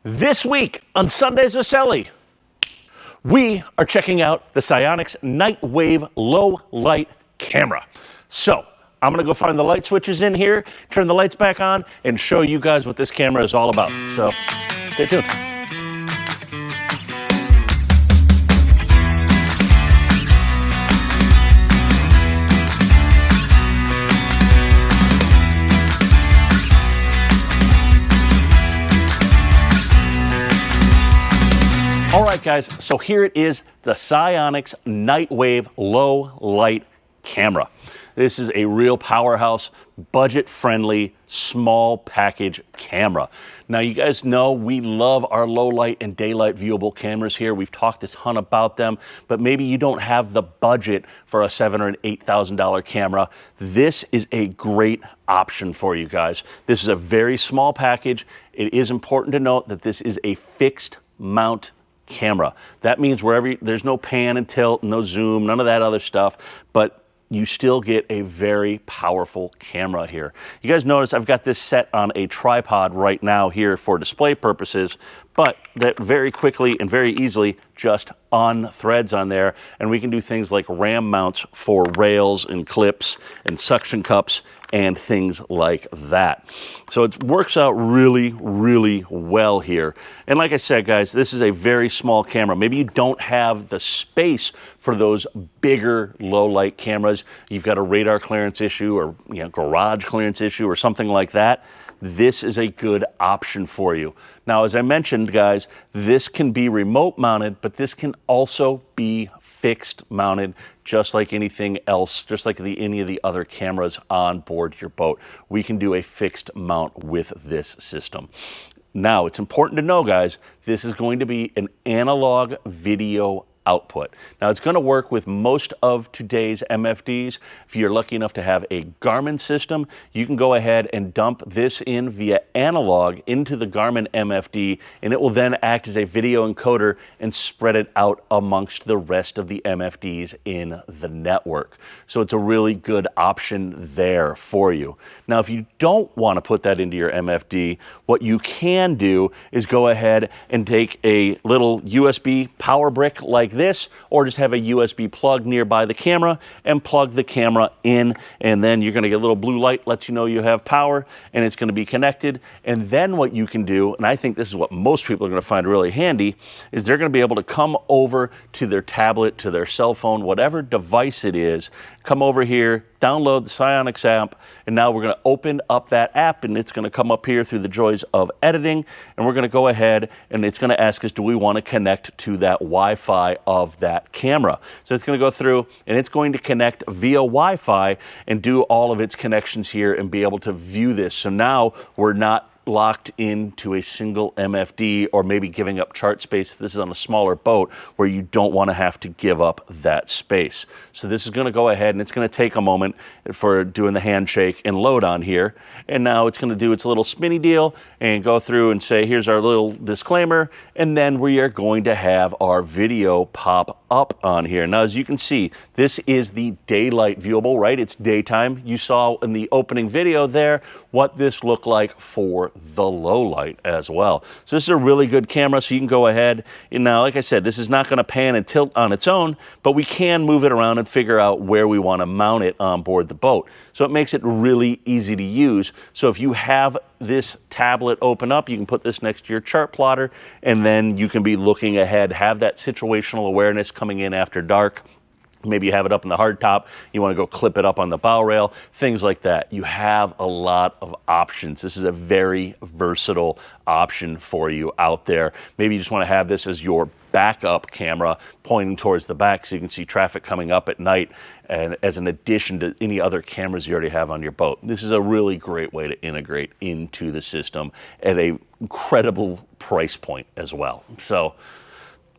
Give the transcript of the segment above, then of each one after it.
This week on Sundays with Selly, we are checking out the Sionyx Nightwave low light camera. So I'm gonna go find the light switches in here, turn the lights back on, and show you guys what this camera is all about. So stay tuned. All right, guys, so here it is, the Sionyx Nightwave low light camera. This is a real powerhouse, budget-friendly, small package camera. Now, you guys know we love our low light and daylight viewable cameras here. We've talked a ton about them, but maybe you don't have the budget for a $7,000 or an $8,000 camera. This is a great option for you guys. This is a very small package. It is important to note that this is a fixed mount camera. That means there's no pan and tilt, no zoom, none of that other stuff, but you still get a very powerful camera here. You guys notice I've got this set on a tripod right now here for display purposes, but that very quickly and very easily just unthreads on there, and we can do things like ram mounts for rails and clips and suction cups and things like that. So it works out really, really well here. And like I said, guys, this is a very small camera. Maybe you don't have the space for those bigger low light cameras. You've got a radar clearance issue or garage clearance issue or something like that. This is a good option for you. Now, as I mentioned, guys, this can be remote mounted, but this can also be fixed mounted, just like anything else, just like any of the other cameras on board your boat. We can do a fixed mount with this system. Now, it's important to know, guys, this is going to be an analog video output. Now, it's going to work with most of today's MFDs. If you're lucky enough to have a Garmin system, you can go ahead and dump this in via analog into the Garmin MFD, and it will then act as a video encoder and spread it out amongst the rest of the MFDs in the network. So it's a really good option there for you. Now, if you don't want to put that into your MFD, what you can do is go ahead and take a little USB power brick like this, or just have a USB plug nearby the camera and plug the camera in, and then you're going to get a little blue light, lets you know you have power, and it's going to be connected. And then what you can do, and I think this is what most people are going to find really handy, is they're going to be able to come over to their tablet, to their cell phone, whatever device it is, come over here, download the Sionyx app, and now we're going to open up that app, and it's going to come up here through the joys of editing, and we're going to go ahead and it's going to ask us, do we want to connect to that Wi-Fi of that camera? So it's going to go through and it's going to connect via Wi-Fi and do all of its connections here and be able to view this. So now we're not locked into a single MFD, or maybe giving up chart space if this is on a smaller boat where you don't want to have to give up that space. So this is going to go ahead and it's going to take a moment for doing the handshake and load on here. And now it's going to do its little spinny deal and go through and say, here's our little disclaimer. And then we are going to have our video pop up on here. Now, as you can see, this is the daylight viewable, right? It's daytime. You saw in the opening video there what this looked like for the low light as well. So this is a really good camera, so you can go ahead and now, like I said, this is not going to pan and tilt on its own, but we can move it around and figure out where we want to mount it on board the boat. So it makes it really easy to use. So if you have this tablet open up, you can put this next to your chart plotter, and then you can be looking ahead, have that situational awareness coming in after dark. Maybe you have it up in the hardtop, you want to go clip it up on the bow rail, things like that. You have a lot of options. This is a very versatile option for you out there. Maybe you just want to have this as your backup camera pointing towards the back so you can see traffic coming up at night, and as an addition to any other cameras you already have on your boat. This is a really great way to integrate into the system at an incredible price point as well. So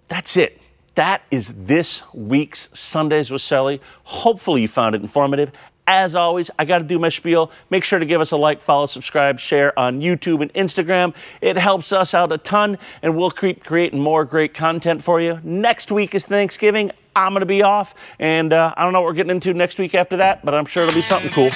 that's it. That is this week's Sundays with Selly. Hopefully you found it informative. As always, I got to do my spiel. Make sure to give us a like, follow, subscribe, share on YouTube and Instagram. It helps us out a ton, and we'll keep creating more great content for you. Next week is Thanksgiving. I'm going to be off, and I don't know what we're getting into next week after that, but I'm sure it'll be something cool.